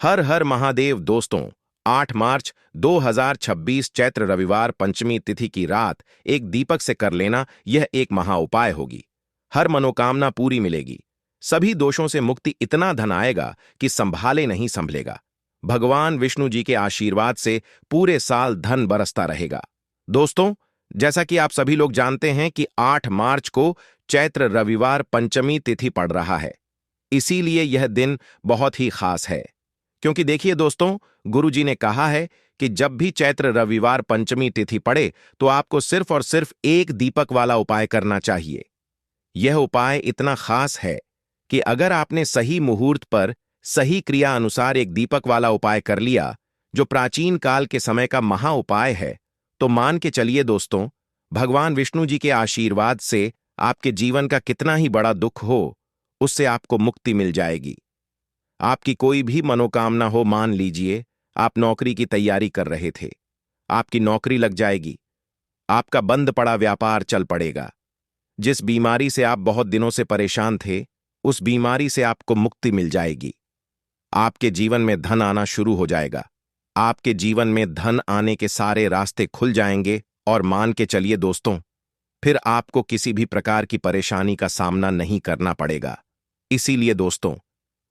हर हर महादेव दोस्तों। 8 मार्च 2026 चैत्र रविवार पंचमी तिथि की रात एक दीपक से कर लेना, यह एक महा उपाय होगी। हर मनोकामना पूरी मिलेगी, सभी दोषों से मुक्ति, इतना धन आएगा कि संभाले नहीं संभलेगा। भगवान विष्णु जी के आशीर्वाद से पूरे साल धन बरसता रहेगा। दोस्तों, जैसा कि आप सभी लोग जानते हैं कि 8 मार्च को चैत्र रविवार पंचमी तिथि पड़ रहा है, इसीलिए यह दिन बहुत ही खास है। क्योंकि देखिए दोस्तों, गुरुजी ने कहा है कि जब भी चैत्र रविवार पंचमी तिथि पड़े तो आपको सिर्फ और सिर्फ एक दीपक वाला उपाय करना चाहिए। यह उपाय इतना खास है कि अगर आपने सही मुहूर्त पर सही क्रिया अनुसार एक दीपक वाला उपाय कर लिया, जो प्राचीन काल के समय का महा उपाय है, तो मान के चलिए दोस्तों, भगवान विष्णु जी के आशीर्वाद से आपके जीवन का कितना ही बड़ा दुख हो, उससे आपको मुक्ति मिल जाएगी। आपकी कोई भी मनोकामना हो, मान लीजिए आप नौकरी की तैयारी कर रहे थे, आपकी नौकरी लग जाएगी, आपका बंद पड़ा व्यापार चल पड़ेगा, जिस बीमारी से आप बहुत दिनों से परेशान थे, उस बीमारी से आपको मुक्ति मिल जाएगी। आपके जीवन में धन आना शुरू हो जाएगा, आपके जीवन में धन आने के सारे रास्ते खुल जाएंगे और मान के चलिए दोस्तों, फिर आपको किसी भी प्रकार की परेशानी का सामना नहीं करना पड़ेगा। इसीलिए दोस्तों,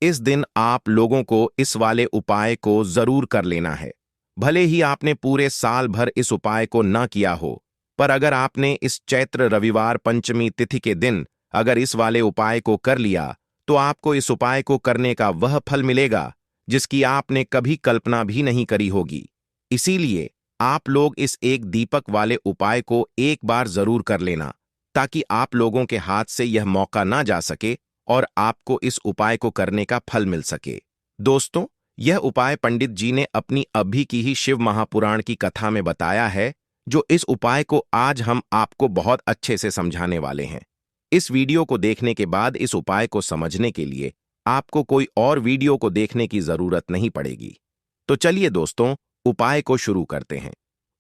इस दिन आप लोगों को इस वाले उपाय को जरूर कर लेना है। भले ही आपने पूरे साल भर इस उपाय को न किया हो, पर अगर आपने इस चैत्र रविवार पंचमी तिथि के दिन अगर इस वाले उपाय को कर लिया, तो आपको इस उपाय को करने का वह फल मिलेगा जिसकी आपने कभी कल्पना भी नहीं करी होगी। इसीलिए आप लोग इस एक दीपक वाले उपाय को एक बार जरूर कर लेना, ताकि आप लोगों के हाथ से यह मौका ना जा सके और आपको इस उपाय को करने का फल मिल सके। दोस्तों, यह उपाय पंडित जी ने अपनी अभी की ही शिव महापुराण की कथा में बताया है, जो इस उपाय को आज हम आपको बहुत अच्छे से समझाने वाले हैं। इस वीडियो को देखने के बाद इस उपाय को समझने के लिए आपको कोई और वीडियो को देखने की जरूरत नहीं पड़ेगी। तो चलिए दोस्तों, उपाय को शुरू करते हैं।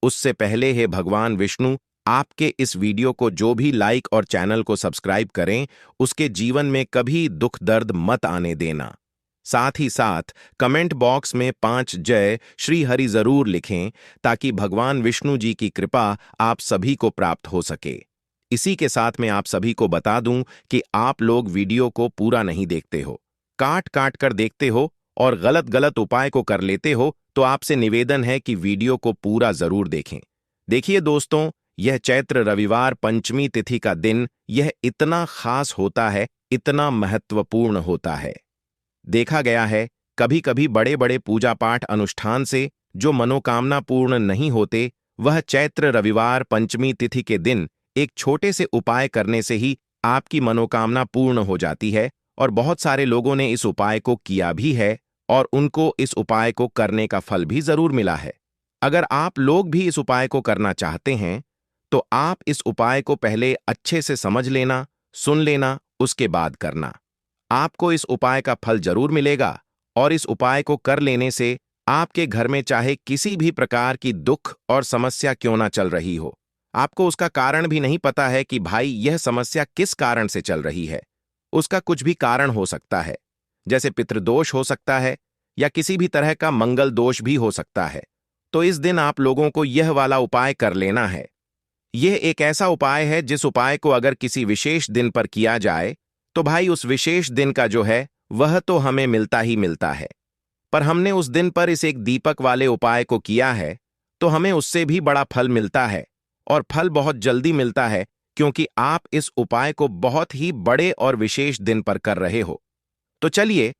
उससे पहले है भगवान विष्णु आपके इस वीडियो को जो भी लाइक और चैनल को सब्सक्राइब करें, उसके जीवन में कभी दुख दर्द मत आने देना। साथ ही साथ कमेंट बॉक्स में 5 जय श्री हरि जरूर लिखें, ताकि भगवान विष्णु जी की कृपा आप सभी को प्राप्त हो सके। इसी के साथ मैं आप सभी को बता दूं कि आप लोग वीडियो को पूरा नहीं देखते हो, काट काट कर देखते हो और गलत गलत उपाय को कर लेते हो, तो आपसे निवेदन है कि वीडियो को पूरा जरूर देखें। देखिए दोस्तों, यह चैत्र रविवार पंचमी तिथि का दिन यह इतना खास होता है, इतना महत्वपूर्ण होता है। देखा गया है कभी कभी बड़े बड़े पूजा पाठ अनुष्ठान से जो मनोकामना पूर्ण नहीं होते, वह चैत्र रविवार पंचमी तिथि के दिन एक छोटे से उपाय करने से ही आपकी मनोकामना पूर्ण हो जाती है। और बहुत सारे लोगों ने इस उपाय को किया भी है और उनको इस उपाय को करने का फल भी जरूर मिला है। अगर आप लोग भी इस उपाय को करना चाहते हैं, तो आप इस उपाय को पहले अच्छे से समझ लेना, सुन लेना, उसके बाद करना। आपको इस उपाय का फल जरूर मिलेगा और इस उपाय को कर लेने से आपके घर में चाहे किसी भी प्रकार की दुख और समस्या क्यों ना चल रही हो, आपको उसका कारण भी नहीं पता है कि भाई यह समस्या किस कारण से चल रही है, उसका कुछ भी कारण हो सकता है, जैसे पितृदोष हो सकता है या किसी भी तरह का मंगल दोष भी हो सकता है। तो इस दिन आप लोगों को यह वाला उपाय कर लेना है। यह एक ऐसा उपाय है जिस उपाय को अगर किसी विशेष दिन पर किया जाए, तो भाई उस विशेष दिन का जो है वह तो हमें मिलता ही मिलता है, पर हमने उस दिन पर इस एक दीपक वाले उपाय को किया है तो हमें उससे भी बड़ा फल मिलता है, और फल बहुत जल्दी मिलता है, क्योंकि आप इस उपाय को बहुत ही बड़े और विशेष दिन पर कर रहे हो। तो चलिए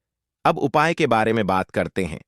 अब उपाय के बारे में बात करते हैं,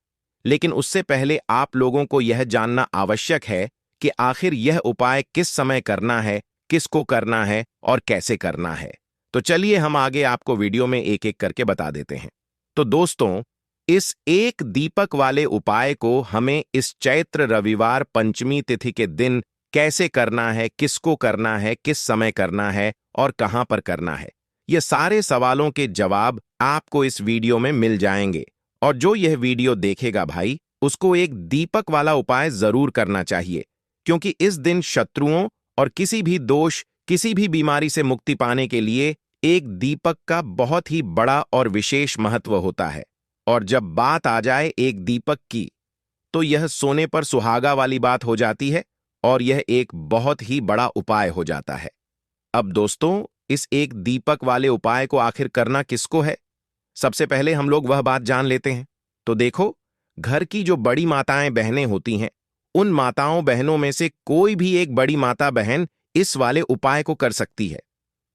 लेकिन उससे पहले आप लोगों को यह जानना आवश्यक है कि आखिर यह उपाय किस समय करना है, किसको करना है और कैसे करना है। तो चलिए हम आगे आपको वीडियो में एक एक करके बता देते हैं। तो दोस्तों, इस एक दीपक वाले उपाय को हमें इस चैत्र रविवार पंचमी तिथि के दिन कैसे करना है, किसको करना है, किस समय करना है और कहां पर करना है, ये सारे सवालों के जवाब आपको इस वीडियो में मिल जाएंगे। और जो यह वीडियो देखेगा भाई, उसको एक दीपक वाला उपाय जरूर करना चाहिए, क्योंकि इस दिन शत्रुओं और किसी भी दोष, किसी भी बीमारी से मुक्ति पाने के लिए एक दीपक का बहुत ही बड़ा और विशेष महत्व होता है। और जब बात आ जाए एक दीपक की, तो यह सोने पर सुहागा वाली बात हो जाती है और यह एक बहुत ही बड़ा उपाय हो जाता है। अब दोस्तों, इस एक दीपक वाले उपाय को आखिर करना किसको है? सबसे पहले हम लोग वह बात जान लेते हैं। तो देखो, घर की जो बड़ी माताएं बहनें होती हैं, उन माताओं बहनों में से कोई भी एक बड़ी माता बहन इस वाले उपाय को कर सकती है।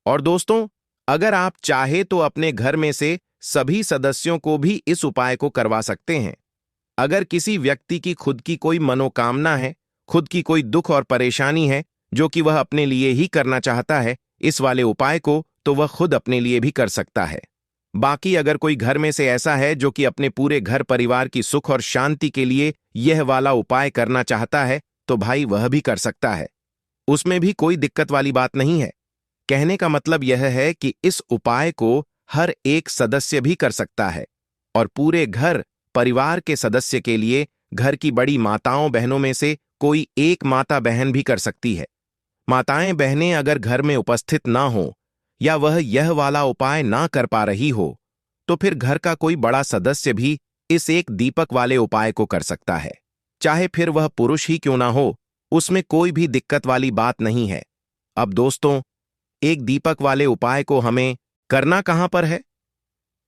और दोस्तों, अगर आप चाहे तो अपने घर में से सभी सदस्यों को भी इस उपाय को करवा सकते हैं। अगर किसी व्यक्ति की खुद की कोई मनोकामना है, खुद की कोई दुख और परेशानी है जो कि वह अपने लिए ही करना चाहता है इस वाले उपाय को, तो वह खुद अपने लिए भी कर सकता है। बाकी अगर कोई घर में से ऐसा है जो कि अपने पूरे घर परिवार की सुख और शांति के लिए यह वाला उपाय करना चाहता है, तो भाई वह भी कर सकता है। उसमें भी कोई दिक्कत वाली बात नहीं है। कहने का मतलब यह है कि इस उपाय को हर एक सदस्य भी कर सकता है और पूरे घर परिवार के सदस्य के लिए घर की बड़ी माताओं बहनों में से कोई एक माता बहन भी कर सकती है। माताएं बहनें अगर घर में उपस्थित ना हो या वह यह वाला उपाय ना कर पा रही हो, तो फिर घर का कोई बड़ा सदस्य भी इस एक दीपक वाले उपाय को कर सकता है। चाहे फिर वह पुरुष ही क्यों ना हो, उसमें कोई भी दिक्कत वाली बात नहीं है। अब दोस्तों, एक दीपक वाले उपाय को हमें करना कहां पर है?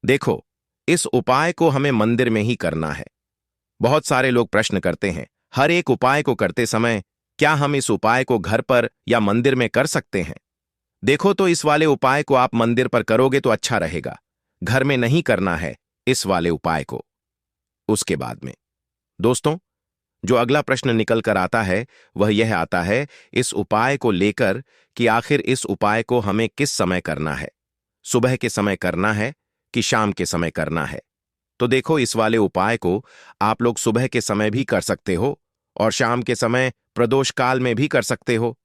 देखो, इस उपाय को हमें मंदिर में ही करना है। बहुत सारे लोग प्रश्न करते हैं, हर एक उपाय को करते समय क्या हम इस उपाय को घर पर या मंदिर में कर सकते हैं? देखो, तो इस वाले उपाय को आप मंदिर पर करोगे तो अच्छा रहेगा। घर में नहीं करना है इस वाले उपाय को। उसके बाद में दोस्तों, जो अगला प्रश्न निकल कर आता है वह यह आता है इस उपाय को लेकर कि आखिर इस उपाय को हमें किस समय करना है? सुबह के समय करना है कि शाम के समय करना है? तो देखो, इस वाले उपाय को आप लोग सुबह के समय भी कर सकते हो और शाम के समय प्रदोष काल में भी कर सकते हो।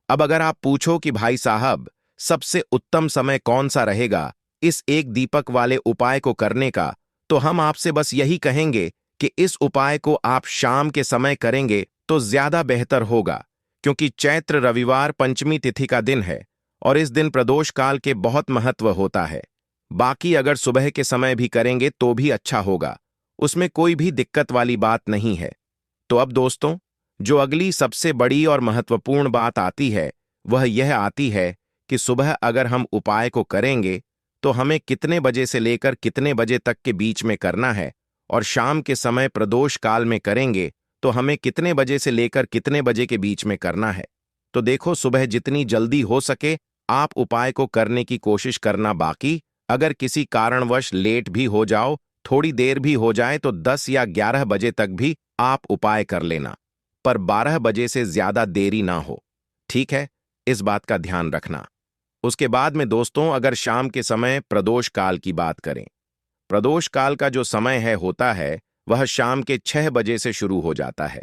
अब अगर आप पूछो कि भाई साहब, सबसे उत्तम समय कौन सा रहेगा इस एक दीपक वाले उपाय को करने का, तो हम आपसे बस यही कहेंगे कि इस उपाय को आप शाम के समय करेंगे तो ज्यादा बेहतर होगा, क्योंकि चैत्र रविवार पंचमी तिथि का दिन है और इस दिन प्रदोष काल के बहुत महत्व होता है। बाकी अगर सुबह के समय भी करेंगे तो भी अच्छा होगा, उसमें कोई भी दिक्कत वाली बात नहीं है। तो अब दोस्तों, जो अगली सबसे बड़ी और महत्वपूर्ण बात आती है वह यह आती है कि सुबह अगर हम उपाय को करेंगे तो हमें कितने बजे से लेकर कितने बजे तक के बीच में करना है, और शाम के समय प्रदोष काल में करेंगे तो हमें कितने बजे से लेकर कितने बजे के बीच में करना है। तो देखो, सुबह जितनी जल्दी हो सके आप उपाय को करने की कोशिश करना। बाकी अगर किसी कारणवश लेट भी हो जाओ, थोड़ी देर भी हो जाए, तो 10 या 11 बजे तक भी आप उपाय कर लेना, पर 12 बजे से ज्यादा देरी ना हो। ठीक है, इस बात का ध्यान रखना। उसके बाद में दोस्तों, अगर शाम के समय प्रदोष काल की बात करें, प्रदोष काल का जो समय होता है वह शाम के 6 बजे से शुरू हो जाता है।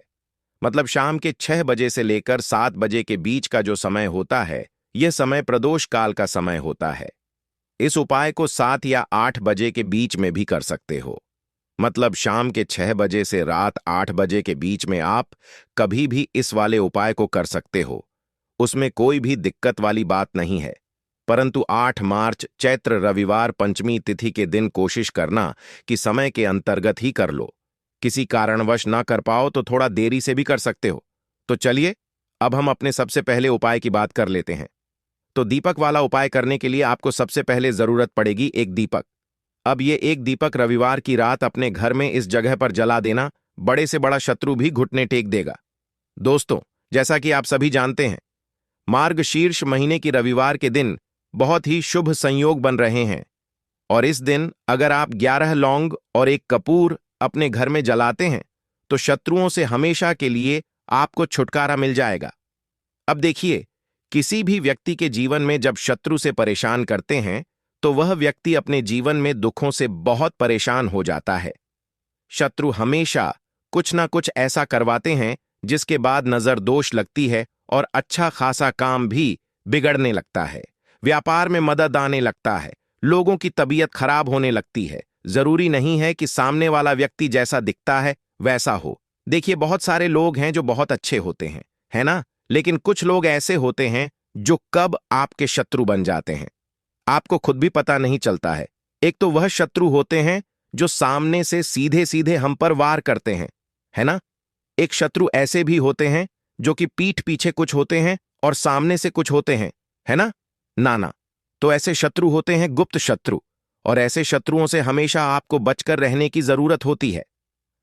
मतलब शाम के 6 बजे से लेकर 7 बजे के बीच का जो समय होता है, यह समय प्रदोष काल का समय होता है। इस उपाय को 7 या 8 बजे के बीच में भी कर सकते हो। मतलब शाम के 6 बजे से रात 8 बजे के बीच में आप कभी भी इस वाले उपाय को कर सकते हो, उसमें कोई भी दिक्कत वाली बात नहीं है। परंतु 8 मार्च चैत्र रविवार पंचमी तिथि के दिन कोशिश करना कि समय के अंतर्गत ही कर लो। किसी कारणवश ना कर पाओ तो थोड़ा देरी से भी कर सकते हो। तो चलिए, अब हम अपने सबसे पहले उपाय की बात कर लेते हैं। तो दीपक वाला उपाय करने के लिए आपको सबसे पहले जरूरत पड़ेगी एक दीपक। अब ये एक दीपक रविवार की रात अपने घर में इस जगह पर जला देना, बड़े से बड़ा शत्रु भी घुटने टेक देगा। दोस्तों, जैसा कि आप सभी जानते हैं, मार्गशीर्ष महीने की रविवार के दिन बहुत ही शुभ संयोग बन रहे हैं और इस दिन अगर आप 11 लौंग और एक कपूर अपने घर में जलाते हैं तो शत्रुओं से हमेशा के लिए आपको छुटकारा मिल जाएगा। अब देखिए, किसी भी व्यक्ति के जीवन में जब शत्रु से परेशान करते हैं तो वह व्यक्ति अपने जीवन में दुखों से बहुत परेशान हो जाता है। शत्रु हमेशा कुछ ना कुछ ऐसा करवाते हैं जिसके बाद नजर दोष लगती है और अच्छा खासा काम भी बिगड़ने लगता है, व्यापार में मदद आने लगता है, लोगों की तबीयत खराब होने लगती है। जरूरी नहीं है कि सामने वाला व्यक्ति जैसा दिखता है वैसा हो। देखिए, बहुत सारे लोग हैं जो बहुत अच्छे होते हैं, है ना? लेकिन कुछ लोग ऐसे होते हैं जो कब आपके शत्रु बन जाते हैं आपको खुद भी पता नहीं चलता है। एक तो वह शत्रु होते हैं जो सामने से सीधे सीधे हम पर वार करते हैं, है ना? एक शत्रु ऐसे भी होते हैं जो कि पीठ पीछे कुछ होते हैं और सामने से कुछ होते हैं, है ना? ना। तो ऐसे शत्रु होते हैं गुप्त शत्रु, और ऐसे शत्रुओं से हमेशा आपको बचकर रहने की जरूरत होती है।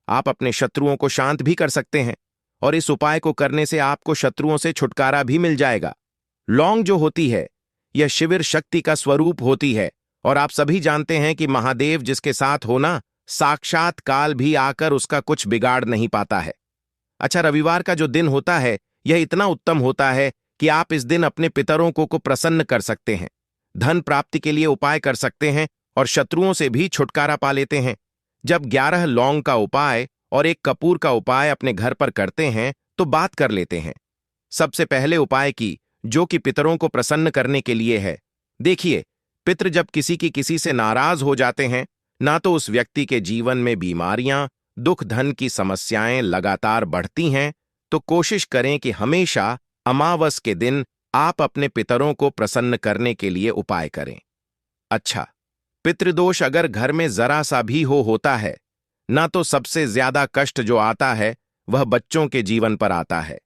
आप अपने शत्रुओं को शांत भी कर सकते हैं, और इस उपाय को करने से आपको शत्रुओं से छुटकारा भी मिल जाएगा। लौंग जो होती है, यह शिविर शक्ति का स्वरूप होती है, और आप सभी जानते हैं कि महादेव जिसके साथ होना, साक्षात काल भी आकर उसका कुछ बिगाड़ नहीं पाता है। अच्छा, रविवार का जो दिन होता है, यह इतना उत्तम होता है कि आप इस दिन अपने पितरों को प्रसन्न कर सकते हैं, धन प्राप्ति के लिए उपाय कर सकते हैं, और शत्रुओं से भी छुटकारा पा लेते हैं। जब 11 लौंग का उपाय और एक कपूर का उपाय अपने घर पर करते हैं, तो बात कर लेते हैं। सबसे पहले उपाय की, जो कि पितरों को प्रसन्न करने के लिए है। देखिए, पितृ जब किसी से नाराज हो जाते हैं, ना तो उस व्यक्ति के जीवन में बीमारियां, दुख, धन की समस्याएं लगातार बढ़ती हैं, तो कोशिश करें कि हमेशा अमावस के दिन आप अपने पितरों को प्रसन्न करने के लिए उपाय करें। अच्छा, पितृदोष अगर घर में जरा सा भी होता है ना, तो सबसे ज्यादा कष्ट जो आता है वह बच्चों के जीवन पर आता है।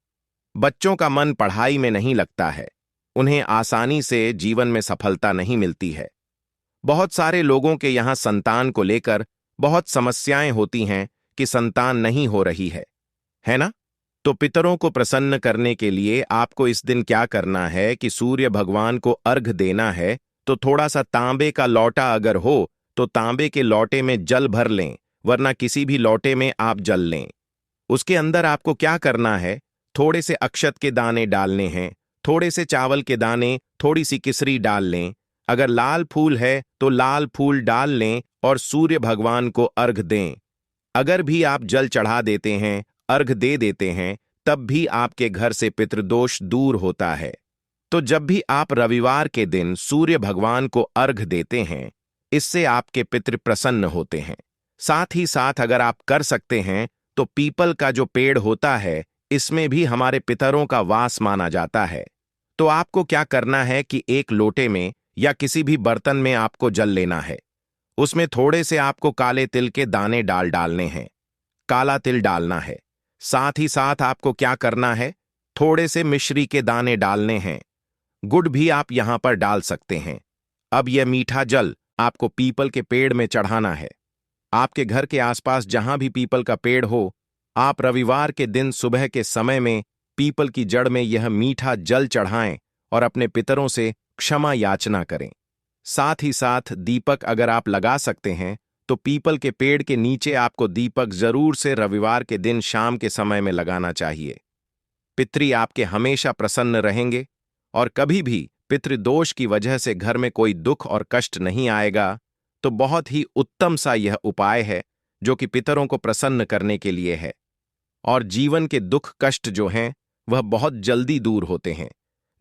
बच्चों का मन पढ़ाई में नहीं लगता है, उन्हें आसानी से जीवन में सफलता नहीं मिलती है। बहुत सारे लोगों के यहाँ संतान को लेकर बहुत समस्याएं होती हैं कि संतान नहीं हो रही है ना? तो पितरों को प्रसन्न करने के लिए आपको इस दिन क्या करना है कि सूर्य भगवान को अर्घ देना है। तो थोड़ा सा तांबे का लौटा अगर हो तो तांबे के लौटे में जल भर लें, वरना किसी भी लौटे में आप जल लें। उसके अंदर आपको क्या करना है, थोड़े से अक्षत के दाने डालने हैं, थोड़े से चावल के दाने, थोड़ी सी किसरी डाल लें। अगर लाल फूल है तो लाल फूल डाल लें और सूर्य भगवान को अर्घ दें। अगर भी आप जल चढ़ा देते हैं, अर्घ दे देते हैं, तब भी आपके घर से पितृदोष दूर होता है। तो जब भी आप रविवार के दिन सूर्य भगवान को अर्घ देते हैं, इससे आपके पितृ प्रसन्न होते हैं। साथ ही साथ अगर आप कर सकते हैं तो पीपल का जो पेड़ होता है, इसमें भी हमारे पितरों का वास माना जाता है। तो आपको क्या करना है कि एक लोटे में या किसी भी बर्तन में आपको जल लेना है। उसमें थोड़े से आपको काले तिल के दाने डालने हैं, काला तिल डालना है। साथ ही साथ आपको क्या करना है, थोड़े से मिश्री के दाने डालने हैं। गुड़ भी आप यहां पर डाल सकते हैं। अब यह मीठा जल आपको पीपल के पेड़ में चढ़ाना है। आपके घर के आसपास जहां भी पीपल का पेड़ हो, आप रविवार के दिन सुबह के समय में पीपल की जड़ में यह मीठा जल चढ़ाएं और अपने पितरों से क्षमा याचना करें। साथ ही साथ दीपक अगर आप लगा सकते हैं तो पीपल के पेड़ के नीचे आपको दीपक जरूर से रविवार के दिन शाम के समय में लगाना चाहिए। पितृ आपके हमेशा प्रसन्न रहेंगे और कभी भी पितृदोष की वजह से घर में कोई दुख और कष्ट नहीं आएगा। तो बहुत ही उत्तम सा यह उपाय है जो कि पितरों को प्रसन्न करने के लिए है, और जीवन के दुख कष्ट जो हैं वह बहुत जल्दी दूर होते हैं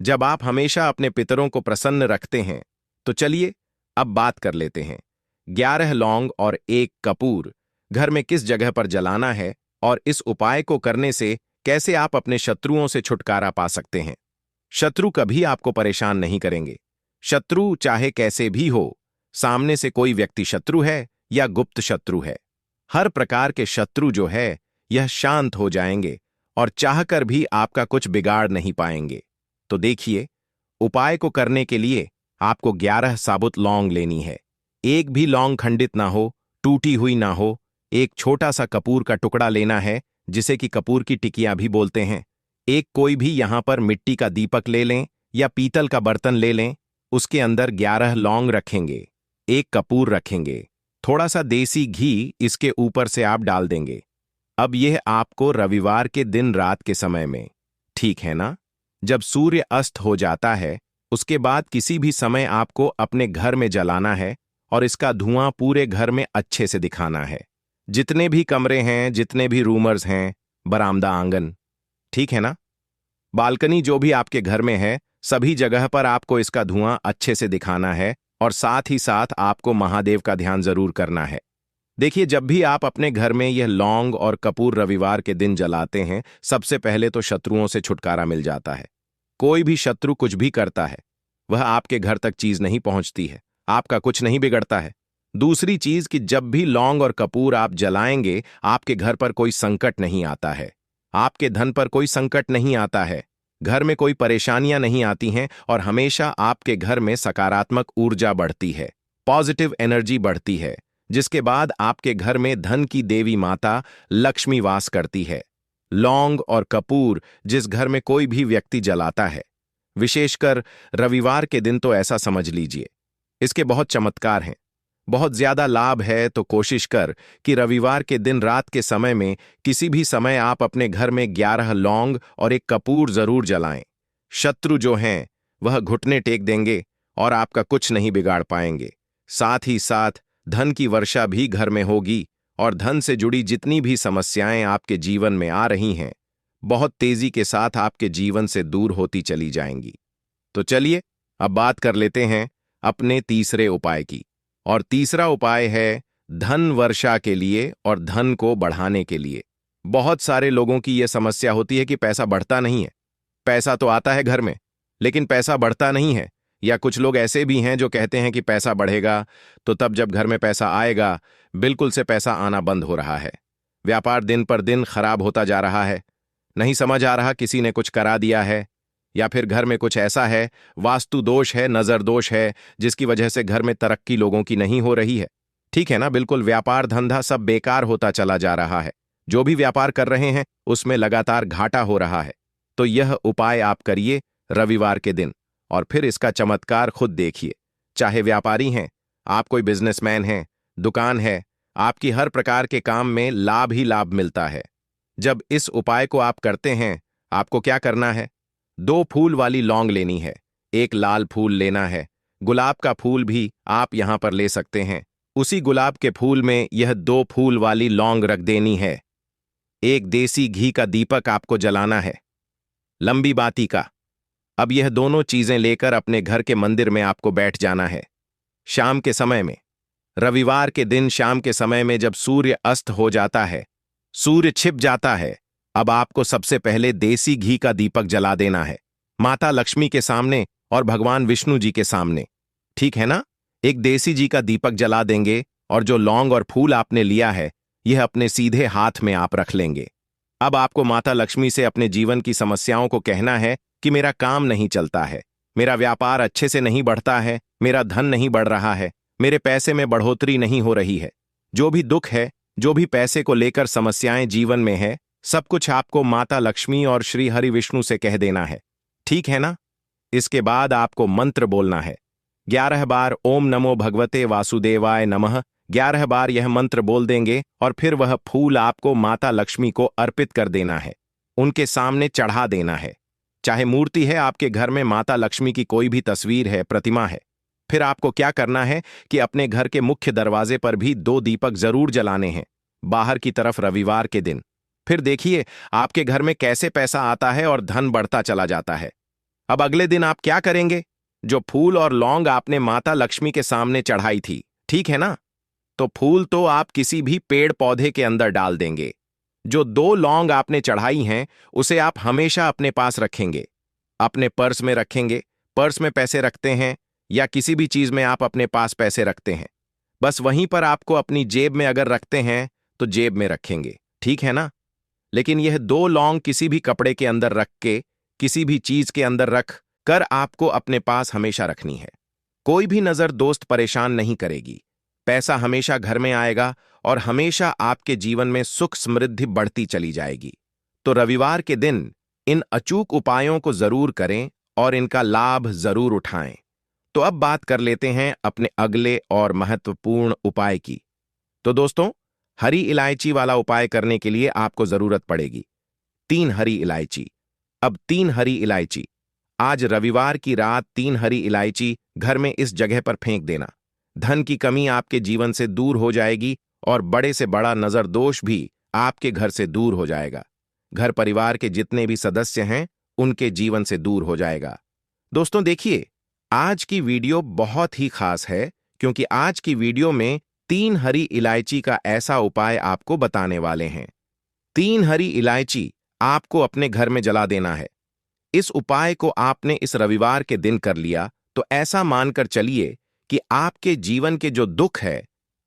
जब आप हमेशा अपने पितरों को प्रसन्न रखते हैं। तो चलिए अब बात कर लेते हैं 11 लौंग और 1 कपूर घर में किस जगह पर जलाना है, और इस उपाय को करने से कैसे आप अपने शत्रुओं से छुटकारा पा सकते हैं। शत्रु कभी आपको परेशान नहीं करेंगे। शत्रु चाहे कैसे भी हो, सामने से कोई व्यक्ति शत्रु है या गुप्त शत्रु है, हर प्रकार के शत्रु जो है यह शांत हो जाएंगे और चाहकर भी आपका कुछ बिगाड़ नहीं पाएंगे। तो देखिए, उपाय को करने के लिए आपको 11 साबुत लौंग लेनी है। एक भी लौंग खंडित ना हो, टूटी हुई ना हो। एक छोटा सा कपूर का टुकड़ा लेना है, जिसे कि कपूर की टिकिया भी बोलते हैं। एक कोई भी यहां पर मिट्टी का दीपक ले लें या पीतल का बर्तन ले लें। उसके अंदर 11 लौंग रखेंगे, 1 कपूर रखेंगे, थोड़ा सा देसी घी इसके ऊपर से आप डाल देंगे। अब यह आपको रविवार के दिन रात के समय में, ठीक है ना, जब सूर्य अस्त हो जाता है, उसके बाद किसी भी समय आपको अपने घर में जलाना है और इसका धुआं पूरे घर में अच्छे से दिखाना है। जितने भी कमरे हैं, जितने भी रूमर्स हैं, बरामदा, आंगन, ठीक है ना, बालकनी, जो भी आपके घर में है, सभी जगह पर आपको इसका धुआं अच्छे से दिखाना है। और साथ ही साथ आपको महादेव का ध्यान जरूर करना है। देखिए, जब भी आप अपने घर में यह लौंग और कपूर रविवार के दिन जलाते हैं, सबसे पहले तो शत्रुओं से छुटकारा मिल जाता है। कोई भी शत्रु कुछ भी करता है, वह आपके घर तक चीज नहीं पहुंचती है, आपका कुछ नहीं बिगड़ता है। दूसरी चीज कि जब भी लौंग और कपूर आप जलाएंगे, आपके घर पर कोई संकट नहीं आता है, आपके धन पर कोई संकट नहीं आता है, घर में कोई परेशानियां नहीं आती हैं और हमेशा आपके घर में सकारात्मक ऊर्जा बढ़ती है, पॉजिटिव एनर्जी बढ़ती है, जिसके बाद आपके घर में धन की देवी माता लक्ष्मी वास करती है। लौंग और कपूर जिस घर में कोई भी व्यक्ति जलाता है, विशेषकर रविवार के दिन, तो ऐसा समझ लीजिए इसके बहुत चमत्कार हैं, बहुत ज्यादा लाभ है। तो कोशिश कर कि रविवार के दिन रात के समय में किसी भी समय आप अपने घर में 11 लौंग और एक कपूर जरूर जलाएं। शत्रु जो हैं वह घुटने टेक देंगे और आपका कुछ नहीं बिगाड़ पाएंगे। साथ ही साथ धन की वर्षा भी घर में होगी और धन से जुड़ी जितनी भी समस्याएं आपके जीवन में आ रही हैं, बहुत तेजी के साथ आपके जीवन से दूर होती चली जाएंगी। तो चलिए अब बात कर लेते हैं अपने तीसरे उपाय की। और तीसरा उपाय है धन वर्षा के लिए और धन को बढ़ाने के लिए। बहुत सारे लोगों की यह समस्या होती है कि पैसा बढ़ता नहीं है। पैसा तो आता है घर में, लेकिन पैसा बढ़ता नहीं है। या कुछ लोग ऐसे भी हैं जो कहते हैं कि पैसा बढ़ेगा, तो तब जब घर में पैसा आएगा, बिल्कुल से पैसा आना बंद हो रहा है। व्यापार दिन पर दिन खराब होता जा रहा है। नहीं समझ आ रहा किसी ने कुछ करा दिया है, या फिर घर में कुछ ऐसा है, वास्तु दोष है, नजर दोष है, जिसकी वजह से घर में तरक्की लोगों की नहीं हो रही है। ठीक है ना, बिल्कुल व्यापार धंधा सब बेकार होता चला जा रहा है। जो भी व्यापार कर रहे हैं उसमें लगातार घाटा हो रहा है। तो यह उपाय आप करिए रविवार के दिन और फिर इसका चमत्कार खुद देखिए। चाहे व्यापारी हैं, आप कोई बिजनेसमैन हैं, दुकान है, आपकी हर प्रकार के काम में लाभ ही लाभ मिलता है। जब इस उपाय को आप करते हैं, आपको क्या करना है? 2 फूल वाली लौंग लेनी है, 1 लाल फूल लेना है, गुलाब का फूल भी आप यहां पर ले सकते हैं। उसी गुलाब के फूल में यह 2 फूल वाली लौंग रख देनी है। 1 देसी घी का दीपक आपको जलाना है, लंबी बाती का। अब यह दोनों चीजें लेकर अपने घर के मंदिर में आपको बैठ जाना है। शाम के समय में, रविवार के दिन शाम के समय में जब सूर्य अस्त हो जाता है, सूर्य छिप जाता है, अब आपको सबसे पहले देसी घी का दीपक जला देना है, माता लक्ष्मी के सामने और भगवान विष्णु जी के सामने। ठीक है ना? एक देसी घी का दीपक जला देंगे और जो लौंग और फूल आपने लिया है, यह अपने सीधे हाथ में आप रख लेंगे। अब आपको माता लक्ष्मी से अपने जीवन की समस्याओं को कहना है कि मेरा काम नहीं चलता है, मेरा व्यापार अच्छे से नहीं बढ़ता है, मेरा धन नहीं बढ़ रहा है, मेरे पैसे में बढ़ोतरी नहीं हो रही है। जो भी दुख है, जो भी पैसे को लेकर समस्याएं जीवन में है, सब कुछ आपको माता लक्ष्मी और श्री हरि विष्णु से कह देना है। ठीक है ना? इसके बाद आपको मंत्र बोलना है 11 बार, ओम नमो भगवते वासुदेवाय नमः। 11 बार यह मंत्र बोल देंगे और फिर वह फूल आपको माता लक्ष्मी को अर्पित कर देना है, उनके सामने चढ़ा देना है। चाहे मूर्ति है आपके घर में, माता लक्ष्मी की कोई भी तस्वीर है, प्रतिमा है। फिर आपको क्या करना है कि अपने घर के मुख्य दरवाजे पर भी 2 दीपक जरूर जलाने हैं, बाहर की तरफ रविवार के दिन। फिर देखिए आपके घर में कैसे पैसा आता है और धन बढ़ता चला जाता है। अब अगले दिन आप क्या करेंगे? जो फूल और लौंग आपने माता लक्ष्मी के सामने चढ़ाई थी, ठीक है ना, तो फूल तो आप किसी भी पेड़ पौधे के अंदर डाल देंगे। जो 2 लौंग आपने चढ़ाई हैं, उसे आप हमेशा अपने पास रखेंगे, अपने पर्स में रखेंगे। पर्स में पैसे रखते हैं या किसी भी चीज में आप अपने पास पैसे रखते हैं, बस वहीं पर आपको अपनी जेब में अगर रखते हैं तो जेब में रखेंगे, ठीक है ना। लेकिन यह 2 लौंग किसी भी कपड़े के अंदर रख के, किसी भी चीज के अंदर रख कर आपको अपने पास हमेशा रखनी है। कोई भी नजर दोस्त परेशान नहीं करेगी, पैसा हमेशा घर में आएगा और हमेशा आपके जीवन में सुख समृद्धि बढ़ती चली जाएगी। तो रविवार के दिन इन अचूक उपायों को जरूर करें और इनका लाभ जरूर उठाएं। तो अब बात कर लेते हैं अपने अगले और महत्वपूर्ण उपाय की। तो दोस्तों, हरी इलायची वाला उपाय करने के लिए आपको जरूरत पड़ेगी 3 हरी इलायची। अब 3 हरी इलायची, आज रविवार की रात 3 हरी इलायची घर में इस जगह पर फेंक देना। धन की कमी आपके जीवन से दूर हो जाएगी और बड़े से बड़ा नजर दोष भी आपके घर से दूर हो जाएगा। घर परिवार के जितने भी सदस्य हैं, उनके जीवन से दूर हो जाएगा। दोस्तों देखिए, आज की वीडियो बहुत ही खास है, क्योंकि आज की वीडियो में 3 हरी इलायची का ऐसा उपाय आपको बताने वाले हैं। 3 हरी इलायची आपको अपने घर में जला देना है। इस उपाय को आपने इस रविवार के दिन कर लिया तो ऐसा मानकर चलिए कि आपके जीवन के जो दुख है,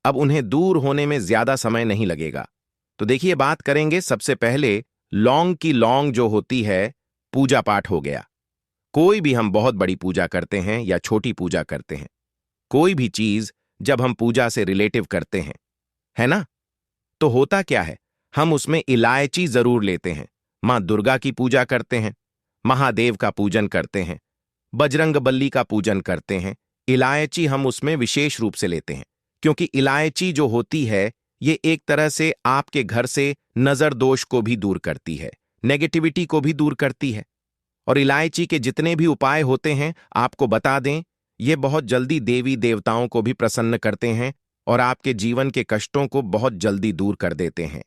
अब उन्हें दूर होने में ज्यादा समय नहीं लगेगा। तो देखिए, बात करेंगे सबसे पहले लौंग की। लौंग जो होती है, पूजा पाठ हो गया। कोई भी हम बहुत बड़ी पूजा करते हैं या छोटी पूजा करते हैं, कोई भी चीज जब हम पूजा से रिलेटिव करते हैं, है ना, तो होता क्या है, हम उसमें इलायची जरूर लेते हैं। मां दुर्गा की पूजा करते हैं, महादेव का पूजन करते हैं, बजरंगबली का पूजन करते हैं। इलायची हम उसमें विशेष रूप से लेते हैं, क्योंकि इलायची जो होती है, ये एक तरह से आपके घर से नजर दोष को भी दूर करती है, नेगेटिविटी को भी दूर करती है। और इलायची के जितने भी उपाय होते हैं, आपको बता दें, ये बहुत जल्दी देवी देवताओं को भी प्रसन्न करते हैं और आपके जीवन के कष्टों को बहुत जल्दी दूर कर देते हैं।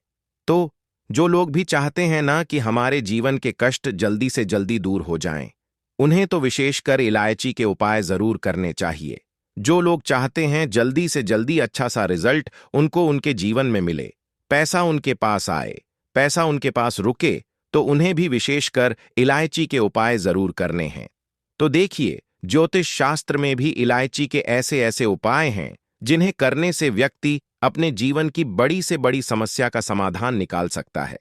तो जो लोग भी चाहते हैं ना कि हमारे जीवन के कष्ट जल्दी से जल्दी दूर हो जाएं, उन्हें तो विशेषकर इलायची के उपाय जरूर करने चाहिए। जो लोग चाहते हैं जल्दी से जल्दी अच्छा सा रिजल्ट उनको उनके जीवन में मिले, पैसा उनके पास आए, पैसा उनके पास रुके, तो उन्हें भी विशेषकर इलायची के उपाय जरूर करने हैं। तो देखिए, ज्योतिष शास्त्र में भी इलायची के ऐसे ऐसे उपाय हैं जिन्हें करने से व्यक्ति अपने जीवन की बड़ी से बड़ी समस्या का समाधान निकाल सकता है।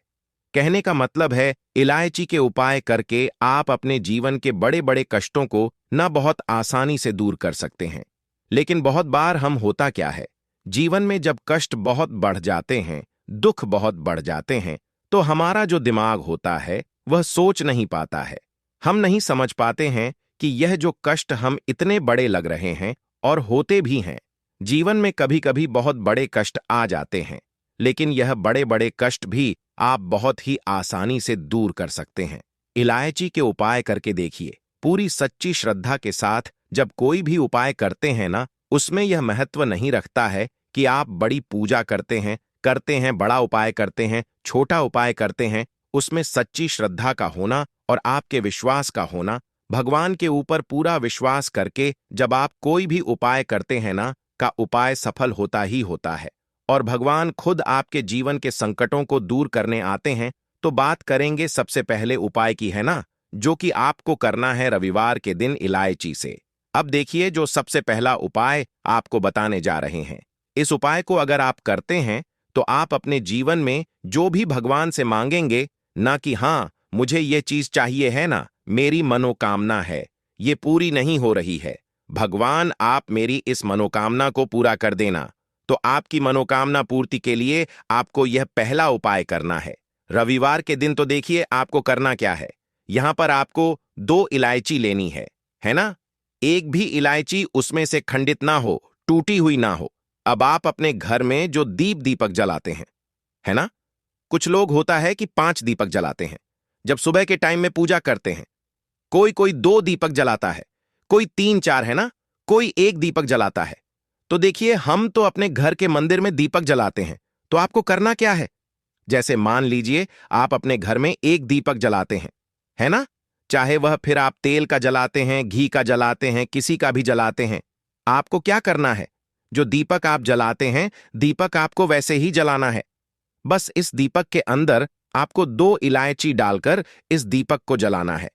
कहने का मतलब है, इलायची के उपाय करके आप अपने जीवन के बड़े बड़े कष्टों को न बहुत आसानी से दूर कर सकते हैं। लेकिन बहुत बार हम होता क्या है, जीवन में जब कष्ट बहुत बढ़ जाते हैं, दुख बहुत बढ़ जाते हैं, तो हमारा जो दिमाग होता है वह सोच नहीं पाता है। हम नहीं समझ पाते हैं कि यह जो कष्ट हम इतने बड़े लग रहे हैं, और होते भी हैं। जीवन में कभी कभी बहुत बड़े कष्ट आ जाते हैं, लेकिन यह बड़े बड़े कष्ट भी आप बहुत ही आसानी से दूर कर सकते हैं। इलायची के उपाय करके देखिए। पूरी सच्ची श्रद्धा के साथ जब कोई भी उपाय करते हैं ना, उसमें यह महत्व नहीं रखता है कि आप बड़ी पूजा करते हैं, बड़ा उपाय करते हैं, छोटा उपाय करते हैं। उसमें सच्ची श्रद्धा का होना और आपके विश्वास का होना, भगवान के ऊपर पूरा विश्वास करके जब आप कोई भी उपाय करते हैं ना, का उपाय सफल होता ही होता है और भगवान खुद आपके जीवन के संकटों को दूर करने आते हैं। तो बात करेंगे सबसे पहले उपाय की, है ना, जो कि आपको करना है रविवार के दिन इलायची से। अब देखिए, जो सबसे पहला उपाय आपको बताने जा रहे हैं, इस उपाय को अगर आप करते हैं तो आप अपने जीवन में जो भी भगवान से मांगेंगे ना, कि हाँ मुझे ये चीज चाहिए है ना, मेरी मनोकामना है, ये पूरी नहीं हो रही है, भगवान आप मेरी इस मनोकामना को पूरा कर देना। तो आपकी मनोकामना पूर्ति के लिए आपको यह पहला उपाय करना है रविवार के दिन। तो देखिए, आपको करना क्या है, यहां पर आपको 2 इलायची लेनी है ना। एक भी इलायची उसमें से खंडित ना हो, टूटी हुई ना हो। अब आप अपने घर में जो दीपक जलाते हैं, है ना, कुछ लोग होता है कि 5 दीपक जलाते हैं जब सुबह के टाइम में पूजा करते हैं। कोई कोई 2 दीपक जलाता है, कोई 3-4, है ना, कोई 1 दीपक जलाता है। तो देखिए, हम तो अपने घर के मंदिर में दीपक जलाते हैं। तो आपको करना क्या है, जैसे मान लीजिए आप अपने घर में 1 दीपक जलाते हैं, है ना, चाहे वह फिर आप तेल का जलाते हैं, घी का जलाते हैं, किसी का भी जलाते हैं। आपको क्या करना है, जो दीपक आप जलाते हैं, दीपक आपको वैसे ही जलाना है। बस इस दीपक के अंदर आपको 2 इलायची डालकर इस दीपक को जलाना है।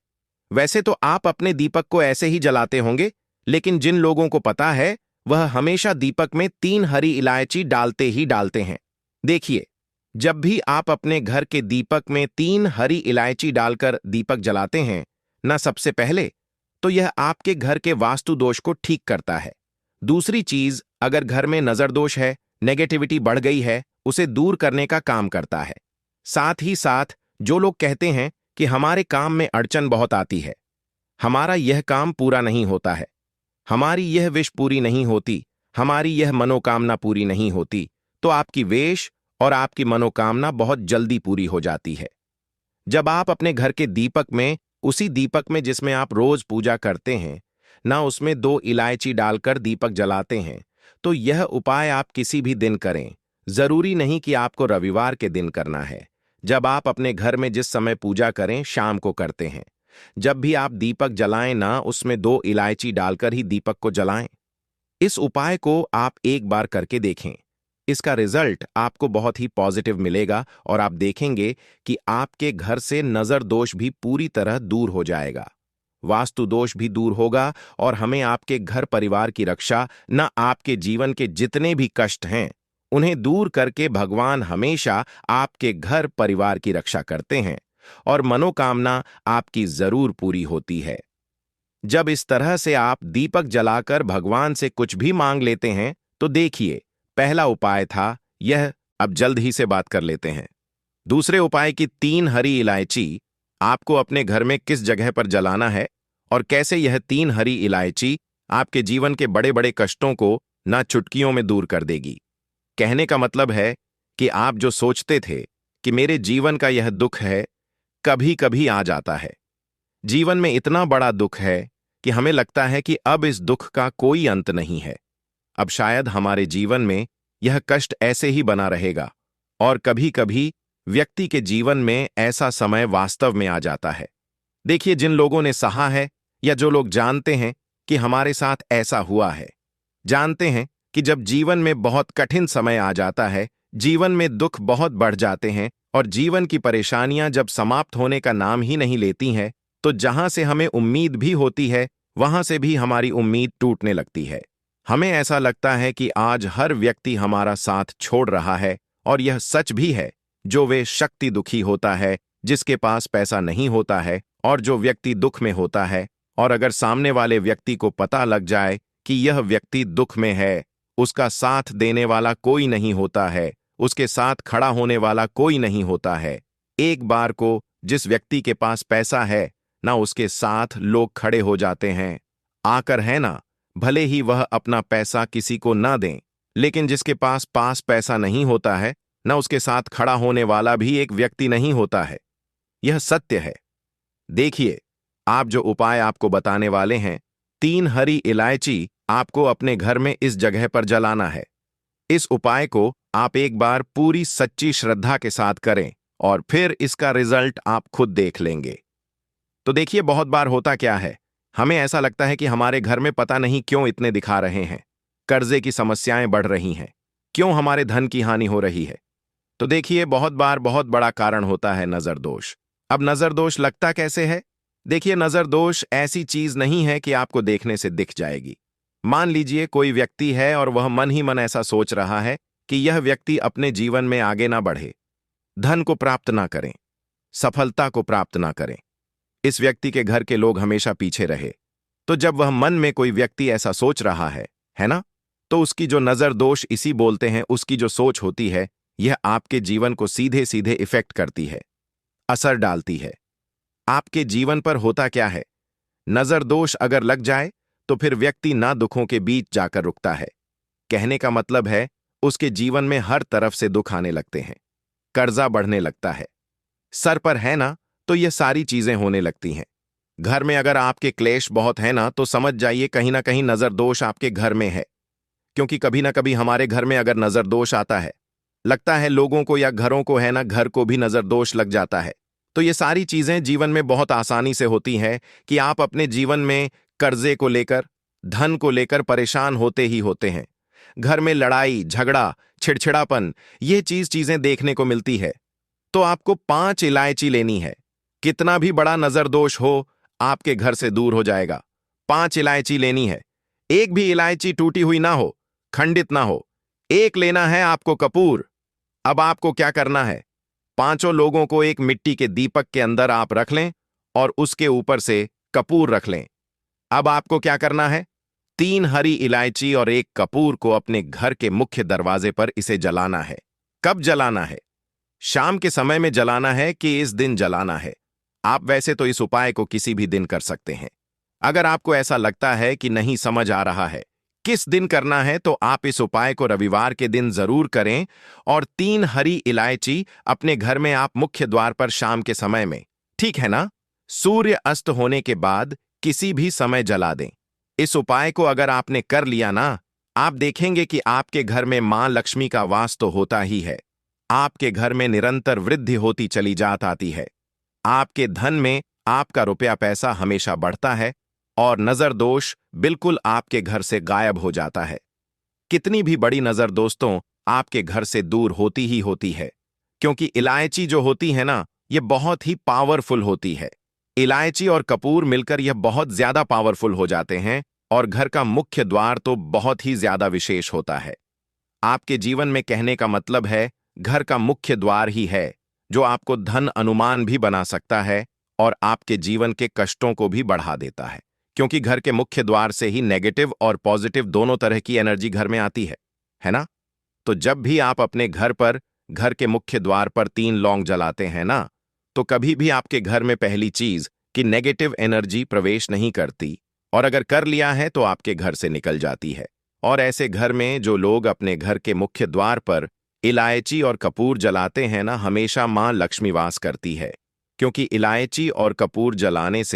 वैसे तो आप अपने दीपक को ऐसे ही जलाते होंगे, लेकिन जिन लोगों को पता है वह हमेशा दीपक में 3 हरी इलायची डालते ही डालते हैं। देखिए, जब भी आप अपने घर के दीपक में 3 हरी इलायची डालकर दीपक जलाते हैं ना, सबसे पहले तो यह आपके घर के वास्तु दोष को ठीक करता है। दूसरी चीज, अगर घर में नजर दोष है, नेगेटिविटी बढ़ गई है, उसे दूर करने का काम करता है। साथ ही साथ जो लोग कहते हैं कि हमारे काम में अड़चन बहुत आती है, हमारा यह काम पूरा नहीं होता है, हमारी यह विश पूरी नहीं होती, हमारी यह मनोकामना पूरी नहीं होती, तो आपकी वेश और आपकी मनोकामना बहुत जल्दी पूरी हो जाती है। जब आप अपने घर के दीपक में, उसी दीपक में जिसमें आप रोज पूजा करते हैं ना, उसमें 2 इलायची डालकर दीपक जलाते हैं, तो यह उपाय आप किसी भी दिन करें। जरूरी नहीं कि आपको रविवार के दिन करना है। जब आप अपने घर में जिस समय पूजा करें, शाम को करते हैं, जब भी आप दीपक जलाएं ना, उसमें 2 इलायची डालकर ही दीपक को जलाएं। इस उपाय को आप एक बार करके देखें, इसका रिजल्ट आपको बहुत ही पॉजिटिव मिलेगा और आप देखेंगे कि आपके घर से नजर दोष भी पूरी तरह दूर हो जाएगा, वास्तु दोष भी दूर होगा और हमें आपके घर परिवार की रक्षा, न आपके जीवन के जितने भी कष्ट हैं उन्हें दूर करके भगवान हमेशा आपके घर परिवार की रक्षा करते हैं और मनोकामना आपकी जरूर पूरी होती है। जब इस तरह से आप दीपक जलाकर भगवान से कुछ भी मांग लेते हैं तो देखिए, पहला उपाय था यह, अब जल्द ही से बात कर लेते हैं। दूसरे उपाय की 3 हरी इलायची आपको अपने घर में किस जगह पर जलाना है और कैसे यह 3 हरी इलायची आपके जीवन के बड़े बड़े कष्टों को ना चुटकियों में दूर कर देगी। कहने का मतलब है कि आप जो सोचते थे कि मेरे जीवन का यह दुख है, कभी कभी आ जाता है। जीवन में इतना बड़ा दुख है कि हमें लगता है कि अब इस दुख का कोई अंत नहीं है। अब शायद हमारे जीवन में यह कष्ट ऐसे ही बना रहेगा और कभी कभी व्यक्ति के जीवन में ऐसा समय वास्तव में आ जाता है। देखिए, जिन लोगों ने सहा है या जो लोग जानते हैं कि हमारे साथ ऐसा हुआ है, जानते हैं कि जब जीवन में बहुत कठिन समय आ जाता है, जीवन में दुख बहुत बढ़ जाते हैं और जीवन की परेशानियां जब समाप्त होने का नाम ही नहीं लेती हैं, तो जहां से हमें उम्मीद भी होती है वहां से भी हमारी उम्मीद टूटने लगती है। हमें ऐसा लगता है कि आज हर व्यक्ति हमारा साथ छोड़ रहा है और यह सच भी है। जो वे शक्ति दुखी होता है, जिसके पास पैसा नहीं होता है और जो व्यक्ति दुख में होता है, और अगर सामने वाले व्यक्ति को पता लग जाए कि यह व्यक्ति दुख में है, उसका साथ देने वाला कोई नहीं होता है, उसके साथ खड़ा होने वाला कोई नहीं होता है। एक बार को जिस व्यक्ति के पास पैसा है ना, उसके साथ लोग खड़े हो जाते हैं आकर, है ना, भले ही वह अपना पैसा किसी को ना दें, लेकिन जिसके पास पैसा नहीं होता है ना, उसके साथ खड़ा होने वाला भी एक व्यक्ति नहीं होता है। यह सत्य है। देखिए, आप जो उपाय आपको बताने वाले हैं, 3 हरी इलायची आपको अपने घर में इस जगह पर जलाना है। इस उपाय को आप एक बार पूरी सच्ची श्रद्धा के साथ करें और फिर इसका रिजल्ट आप खुद देख लेंगे। तो देखिए, बहुत बार होता क्या है, हमें ऐसा लगता है कि हमारे घर में पता नहीं क्यों इतने दिखा रहे हैं, कर्जे की समस्याएं बढ़ रही हैं, क्यों हमारे धन की हानि हो रही है। तो देखिए, बहुत बार बहुत बड़ा कारण होता है नजर दोष। अब नजर दोष लगता कैसे है? देखिए, नजर दोष ऐसी चीज नहीं है कि आपको देखने से दिख जाएगी। मान लीजिए कोई व्यक्ति है और वह मन ही मन ऐसा सोच रहा है कि यह व्यक्ति अपने जीवन में आगे ना बढ़े, धन को प्राप्त ना करें, सफलता को प्राप्त ना करें, इस व्यक्ति के घर के लोग हमेशा पीछे रहे। तो जब वह मन में कोई व्यक्ति ऐसा सोच रहा है ना, तो उसकी जो नजर दोष इसी बोलते हैं, उसकी जो सोच होती है, यह आपके जीवन को सीधे सीधे इफेक्ट करती है, असर डालती है। आपके जीवन पर होता क्या है, नजर दोष अगर लग जाए तो फिर व्यक्ति ना दुखों के बीच जाकर रुकता है। कहने का मतलब है, उसके जीवन में हर तरफ से दुख आने लगते हैं, कर्जा बढ़ने लगता है, सर पर है ना, तो ये सारी चीजें होने लगती हैं। घर में अगर आपके क्लेश बहुत है ना, तो समझ जाइए कहीं ना कहीं नजर दोष आपके घर में है। क्योंकि कभी ना कभी हमारे घर में अगर नजर दोष आता है, लगता है लोगों को या घरों को, है ना, घर को भी नजर दोष लग जाता है। तो ये सारी चीजें जीवन में बहुत आसानी से होती हैं कि आप अपने जीवन में कर्जे को लेकर, धन को लेकर परेशान होते ही होते हैं। घर में लड़ाई झगड़ा, छिड़छिड़ापन, ये चीजें देखने को मिलती है। तो आपको 5 इलायची लेनी है। कितना भी बड़ा नजर दोष हो, आपके घर से दूर हो जाएगा। 5 इलायची लेनी है। एक भी इलायची टूटी हुई ना हो, खंडित ना हो। एक लेना है आपको कपूर। अब आपको क्या करना है, 5 लोगों को एक मिट्टी के दीपक के अंदर आप रख लें और उसके ऊपर से कपूर रख लें। अब आपको क्या करना है, 3 हरी इलायची और 1 कपूर को अपने घर के मुख्य दरवाजे पर इसे जलाना है। कब जलाना है? शाम के समय में जलाना है कि इस दिन जलाना है? आप वैसे तो इस उपाय को किसी भी दिन कर सकते हैं। अगर आपको ऐसा लगता है कि नहीं समझ आ रहा है किस दिन करना है, तो आप इस उपाय को रविवार के दिन जरूर करें और 3 हरी इलायची अपने घर में आप मुख्य द्वार पर शाम के समय में, ठीक है ना, सूर्य अस्त होने के बाद किसी भी समय जला दें। इस उपाय को अगर आपने कर लिया ना, आप देखेंगे कि आपके घर में मां लक्ष्मी का वास तो होता ही है, आपके घर में निरंतर वृद्धि होती चली जात आती है, आपके धन में आपका रुपया पैसा हमेशा बढ़ता है और नजर दोष बिल्कुल आपके घर से गायब हो जाता है। कितनी भी बड़ी नजर दोस्तों आपके घर से दूर होती ही होती है, क्योंकि इलायची जो होती है ना, यह बहुत ही पावरफुल होती है। इलायची और कपूर मिलकर यह बहुत ज्यादा पावरफुल हो जाते हैं और घर का मुख्य द्वार तो बहुत ही ज्यादा विशेष होता है। आपके जीवन में कहने का मतलब है घर का मुख्य द्वार ही है जो आपको धन अनुमान भी बना सकता है और आपके जीवन के कष्टों को भी बढ़ा देता है, क्योंकि घर के मुख्य द्वार से ही नेगेटिव और पॉजिटिव दोनों तरह की एनर्जी घर में आती है ना? तो जब भी आप अपने घर पर घर के मुख्य द्वार पर 3 लौंग जलाते हैं ना, तो कभी भी आपके घर में पहली चीज कि नेगेटिव एनर्जी प्रवेश नहीं करती, और अगर कर लिया है तो आपके घर से निकल जाती है। और ऐसे घर में जो लोग अपने घर के मुख्य द्वार पर इलायची और कपूर जलाते हैं ना, हमेशा मां लक्ष्मी वास करती है, क्योंकि इलायची और कपूर जलाने से